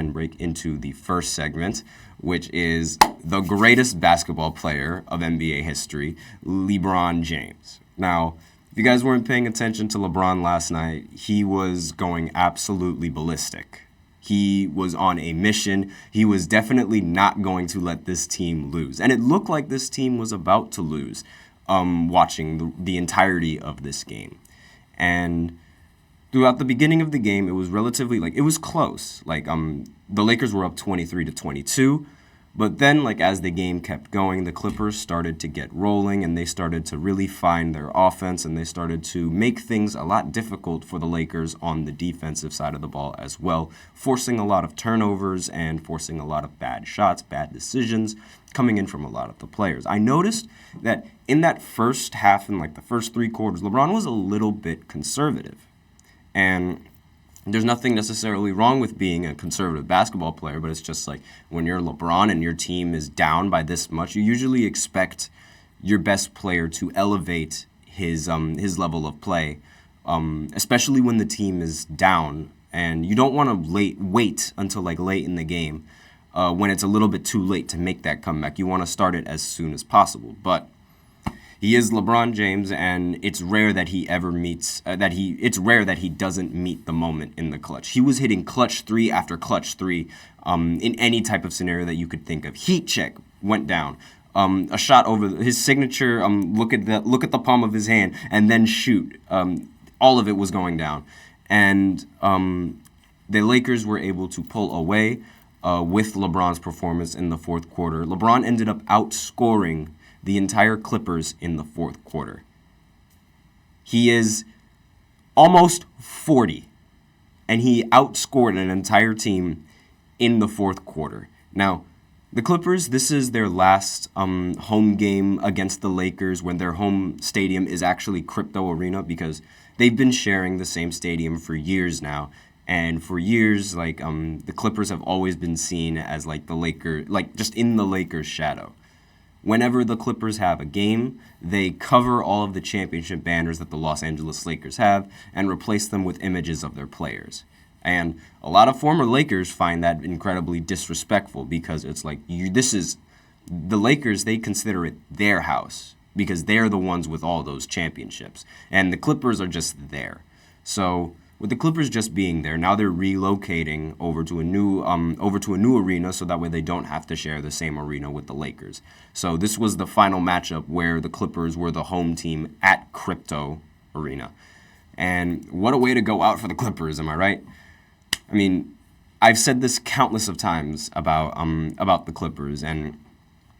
and break into the first segment, which is the greatest basketball player of NBA history, LeBron James. Now, if you guys weren't paying attention to LeBron last night, he was going absolutely ballistic. He was on a mission. He was definitely not going to let this team lose. And it looked like this team was about to lose watching the entirety of this game. And throughout the beginning of the game, it was relatively, it was close. The Lakers were up 23-22. But then, as the game kept going, the Clippers started to get rolling, and they started to really find their offense, and they started to make things a lot difficult for the Lakers on the defensive side of the ball as well, forcing a lot of turnovers and forcing a lot of bad shots, bad decisions coming in from a lot of the players. I noticed that in that first half, in the first three quarters, LeBron was a little bit conservative. And there's nothing necessarily wrong with being a conservative basketball player, but it's just when you're LeBron and your team is down by this much, you usually expect your best player to elevate his level of play, especially when the team is down. And you don't want to wait until late in the game when it's a little bit too late to make that comeback. You want to start it as soon as possible. But he is LeBron James, and it's rare that he ever it's rare that he doesn't meet the moment in the clutch. He was hitting clutch three after clutch three in any type of scenario that you could think of. Heat check went down. A shot over his signature. Look at the palm of his hand and then shoot. All of it was going down, and the Lakers were able to pull away with LeBron's performance in the fourth quarter. LeBron ended up outscoring the entire Clippers in the fourth quarter. He is almost 40, and he outscored an entire team in the fourth quarter. Now, the Clippers, this is their last home game against the Lakers when their home stadium is actually Crypto Arena, because they've been sharing the same stadium for years now. And for years, the Clippers have always been seen as just in the Lakers' shadow. Whenever the Clippers have a game, they cover all of the championship banners that the Los Angeles Lakers have and replace them with images of their players. And a lot of former Lakers find that incredibly disrespectful, because it's the Lakers, they consider it their house because they're the ones with all those championships. And the Clippers are just there. So with the Clippers just being there, now they're relocating over to a new arena, so that way they don't have to share the same arena with the Lakers. So this was the final matchup where the Clippers were the home team at Crypto Arena. And what a way to go out for the Clippers, am I right? I mean, I've said this countless of times about the Clippers and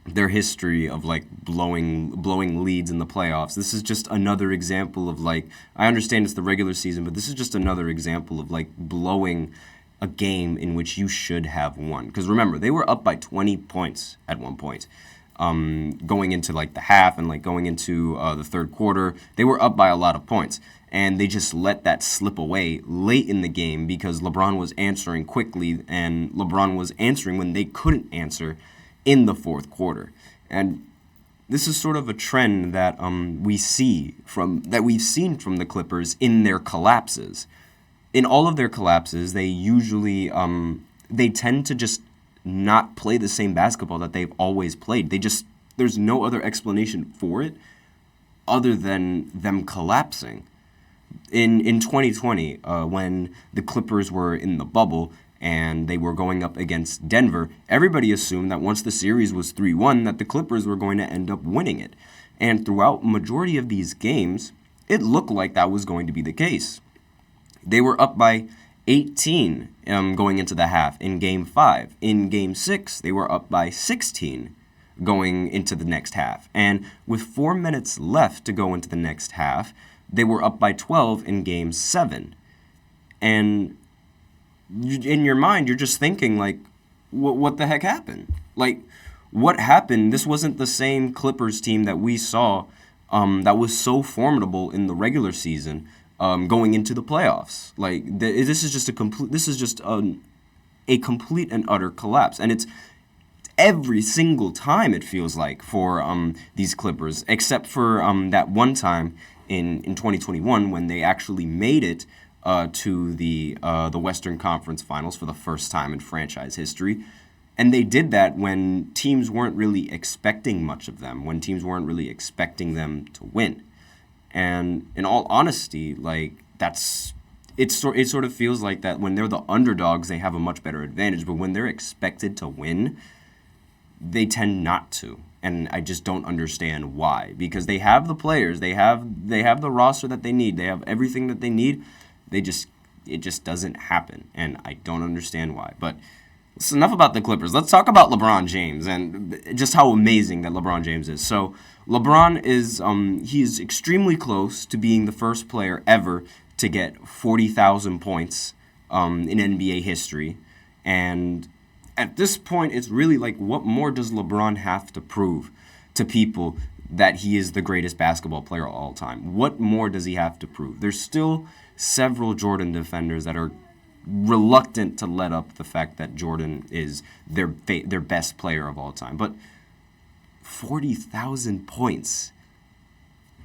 their history of blowing leads in the playoffs. This is just another example of I understand it's the regular season, but this is just another example of blowing a game in which you should have won. Because remember, they were up by 20 points at one point. Going into the half and going into the third quarter, they were up by a lot of points. And they just let that slip away late in the game because LeBron was answering quickly, and LeBron was answering when they couldn't answer in the fourth quarter. And this is sort of a trend that we've seen from the Clippers in their collapses. In all of their collapses, they usually they tend to just not play the same basketball that they've always played. There's no other explanation for it other than them collapsing. In 2020, when the Clippers were in the bubble and they were going up against Denver, everybody assumed that once the series was 3-1, that the Clippers were going to end up winning it. And throughout majority of these games, it looked like that was going to be the case. They were up by 18 going into the half in Game 5. In Game 6, they were up by 16 going into the next half. And with 4 minutes left to go into the next half, they were up by 12 in Game 7. And in your mind, you're just thinking, what the heck happened? What happened? This wasn't the same Clippers team that we saw that was so formidable in the regular season going into the playoffs. This is just a complete and utter collapse. And it's every single time, it feels like, for these Clippers, except for that one time in 2021 when they actually made it to the Western Conference Finals for the first time in franchise history. And they did that when teams weren't really expecting much of them, when teams weren't really expecting them to win. And in all honesty, like it sort of feels like that when they're the underdogs, they have a much better advantage. But when they're expected to win, they tend not to. And I just don't understand why. Because they have the players, they have the roster that they need, they have everything that they need. It just doesn't happen, and I don't understand why. But it's enough about the Clippers. Let's talk about LeBron James and just how amazing that LeBron James is. So LeBron is extremely close to being the first player ever to get 40,000 points in NBA history, and at this point, it's really like, what more does LeBron have to prove to people that he is the greatest basketball player of all time? What more does he have to prove? There's still several Jordan defenders that are reluctant to let up the fact that Jordan is their best player of all time. But 40,000 points.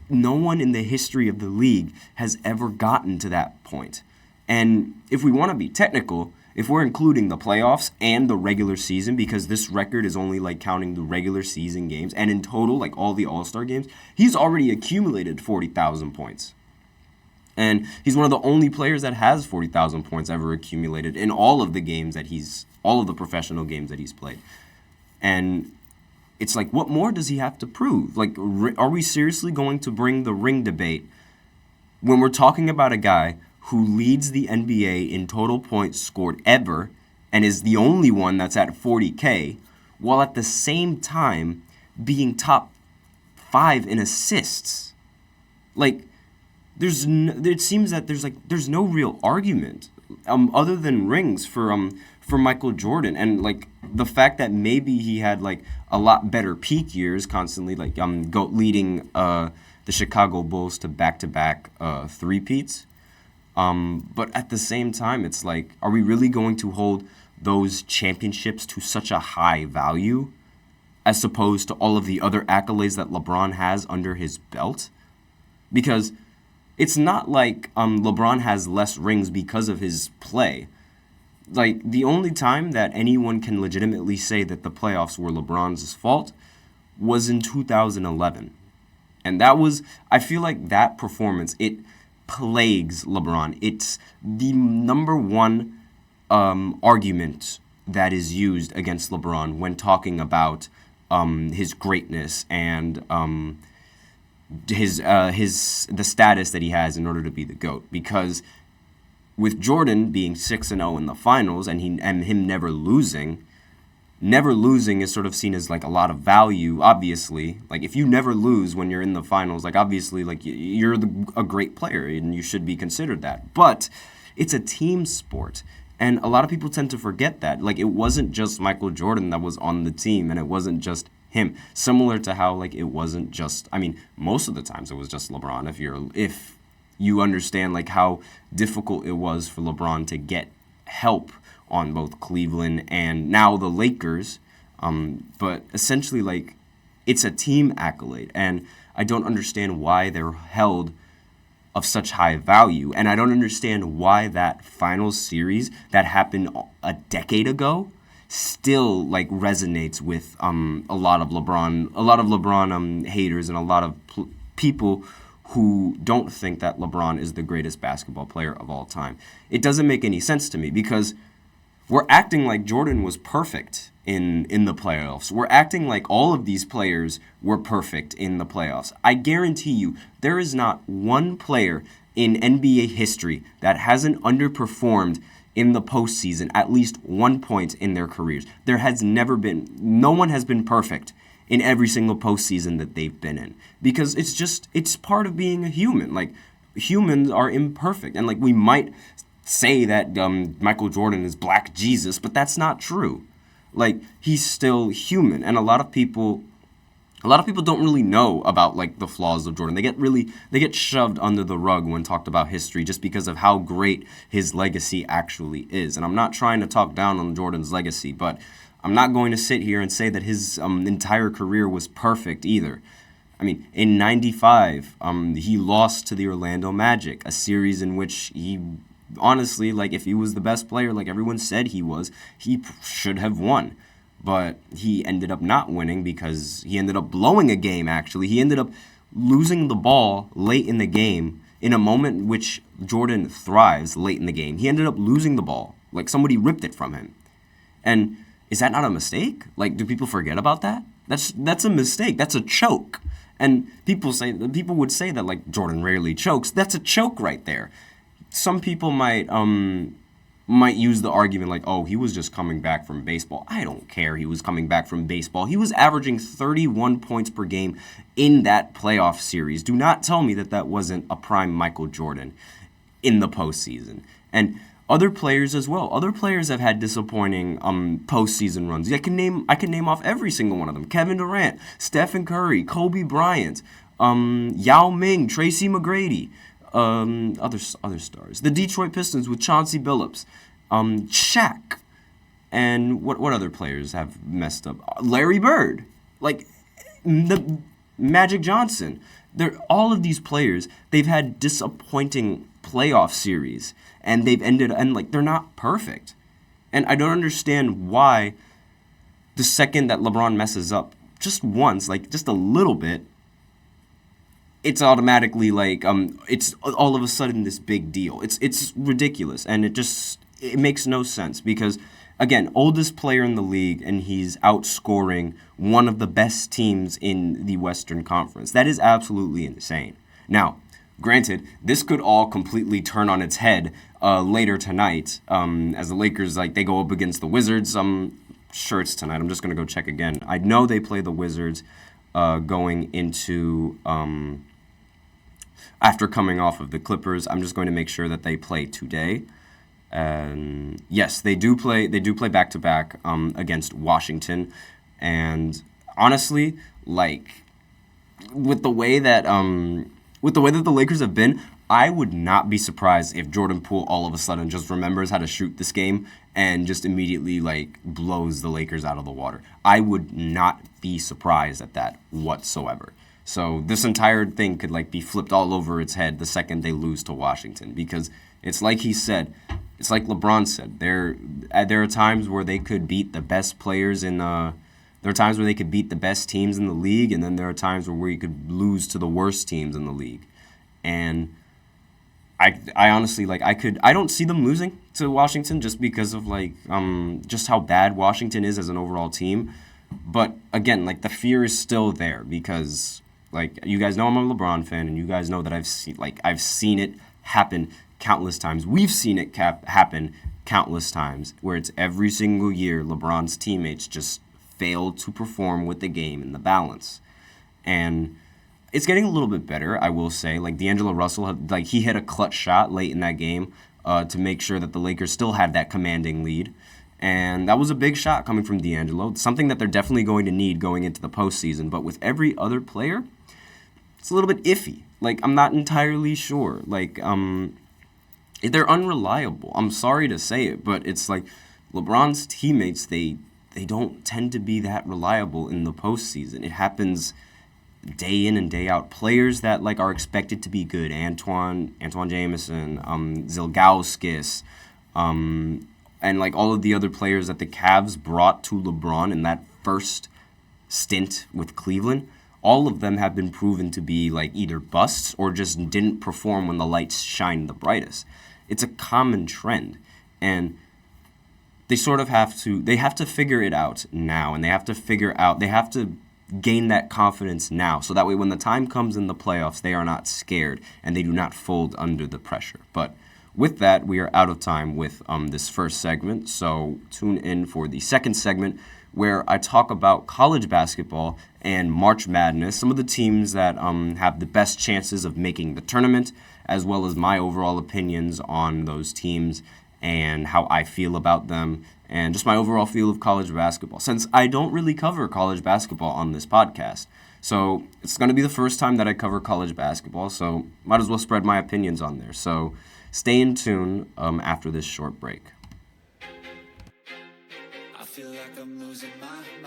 No one in the history of the league has ever gotten to that point. And if we want to be technical, if we're including the playoffs and the regular season, because this record is only like counting the regular season games, and in total, like all the All-Star games, he's already accumulated 40,000 points. And he's one of the only players that has 40,000 points ever accumulated in all of the games all of the professional games that he's played. And it's like, what more does he have to prove? Like, are we seriously going to bring the ring debate when we're talking about a guy who leads the NBA in total points scored ever and is the only one that's at 40K, while at the same time being top 5 in assists? Like, it seems that there's no real argument other than rings for Michael Jordan, and like the fact that maybe he had like a lot better peak years constantly, like leading the Chicago Bulls to back-to-back three-peats. But at the same time, it's like, are we really going to hold those championships to such a high value as opposed to all of the other accolades that LeBron has under his belt? Because it's not like LeBron has less rings because of his play. Like, the only time that anyone can legitimately say that the playoffs were LeBron's fault was in 2011. And I feel like that performance, it plagues LeBron. It's the number one argument that is used against LeBron when talking about his greatness and the status that he has in order to be the GOAT. Because with Jordan being 6-0 in the finals and him never losing is sort of seen as like a lot of value. Obviously, like if you never lose when you're in the finals, like obviously like you're a great player and you should be considered that. But it's a team sport. And a lot of people tend to forget that. Like, it wasn't just Michael Jordan that was on the team, and it wasn't just him. Similar to how, like, it wasn't just, I mean, most of the times it was just LeBron. If you understand, like, how difficult it was for LeBron to get help on both Cleveland and now the Lakers. But essentially, like, it's a team accolade, and I don't understand why they're held of such high value. And I don't understand why that finals series that happened a decade ago still like resonates with a lot of LeBron haters and a lot of people who don't think that LeBron is the greatest basketball player of all time. It doesn't make any sense to me because we're acting like Jordan was perfect in the playoffs. We're acting like all of these players were perfect in the playoffs. I guarantee you, there is not one player in NBA history that hasn't underperformed in the postseason at least 1 point in their careers. No one has been perfect in every single postseason that they've been in. Because it's part of being a human. Like, humans are imperfect. And like, we might say that Michael Jordan is Black Jesus, but that's not true. Like, he's still human, and a lot of people don't really know about like the flaws of Jordan. They get shoved under the rug when talked about history just because of how great his legacy actually is. And I'm not trying to talk down on Jordan's legacy, but I'm not going to sit here and say that his entire career was perfect either. I mean, in '95, he lost to the Orlando Magic, a series in which he honestly, like, if he was the best player, like everyone said he was, he should have won. But he ended up not winning because he ended up blowing a game, actually. He ended up losing the ball late in the game in a moment in which Jordan thrives late in the game. He ended up losing the ball. Like, somebody ripped it from him. And is that not a mistake? Like, do people forget about that? That's a mistake. That's a choke. And people would say that, like, Jordan rarely chokes. That's a choke right there. Some people might use the argument like, oh, he was just coming back from baseball. I don't care he was coming back from baseball. He was averaging 31 points per game in that playoff series. Do not tell me that that wasn't a prime Michael Jordan in the postseason. And other players as well. Other players have had disappointing postseason runs. I can name off every single one of them. Kevin Durant, Stephen Curry, Kobe Bryant, Yao Ming, Tracy McGrady, other stars. The Detroit Pistons with Chauncey Billups, Shaq, and what other players have messed up? Larry Bird, like the Magic Johnson. All of these players, they've had disappointing playoff series, and they're not perfect. And I don't understand why the second that LeBron messes up just once, like just a little bit, it's automatically like it's all of a sudden this big deal. It's ridiculous, and it makes no sense because, again, oldest player in the league, and he's outscoring one of the best teams in the Western Conference. That is absolutely insane. Now, granted, this could all completely turn on its head later tonight as the Lakers, like, they go up against the Wizards. I'm sure it's tonight. I'm just going to go check again. I know they play the Wizards going into after coming off of the Clippers. I'm just going to make sure that they play today. Yes, they do play back to back against Washington, and honestly, like with the way that the Lakers have been, I would not be surprised if Jordan Poole all of a sudden just remembers how to shoot this game and just immediately like blows the Lakers out of the water. I would not be surprised at that whatsoever. So this entire thing could like be flipped all over its head the second they lose to Washington, because it's like he said, it's like LeBron said, there are times where they could beat the best players there are times where they could beat the best teams in the league, and then there are times where you could lose to the worst teams in the league. And I honestly, like, I don't see them losing to Washington just because of, like, just how bad Washington is as an overall team. But, again, like, the fear is still there because, like, you guys know I'm a LeBron fan, and you guys know that I've seen it happen countless times. We've seen it happen countless times where it's every single year LeBron's teammates just fail to perform with the game and the balance. And it's getting a little bit better, I will say. Like, D'Angelo Russell, he hit a clutch shot late in that game to make sure that the Lakers still had that commanding lead. And that was a big shot coming from D'Angelo, something that they're definitely going to need going into the postseason. But with every other player, it's a little bit iffy. Like, I'm not entirely sure. Like, they're unreliable. I'm sorry to say it, but it's like LeBron's teammates, they don't tend to be that reliable in the postseason. It happens day in and day out. Players that like are expected to be good, Antoine Jameson, Zilgauskas, and like all of the other players that the Cavs brought to LeBron in that first stint with Cleveland, all of them have been proven to be like either busts or just didn't perform when the lights shined the brightest. It's a common trend, and they have to figure it out now, and they have to gain that confidence now, so that way when the time comes in the playoffs, they are not scared and they do not fold under the pressure. But with that, we are out of time with this first segment, so tune in for the second segment where I talk about college basketball and March Madness, some of the teams that have the best chances of making the tournament, as well as my overall opinions on those teams and how I feel about them, and just my overall feel of college basketball, since I don't really cover college basketball on this podcast. So it's going to be the first time that I cover college basketball, so might as well spread my opinions on there. So stay in tune after this short break. I feel like I'm losing my mind.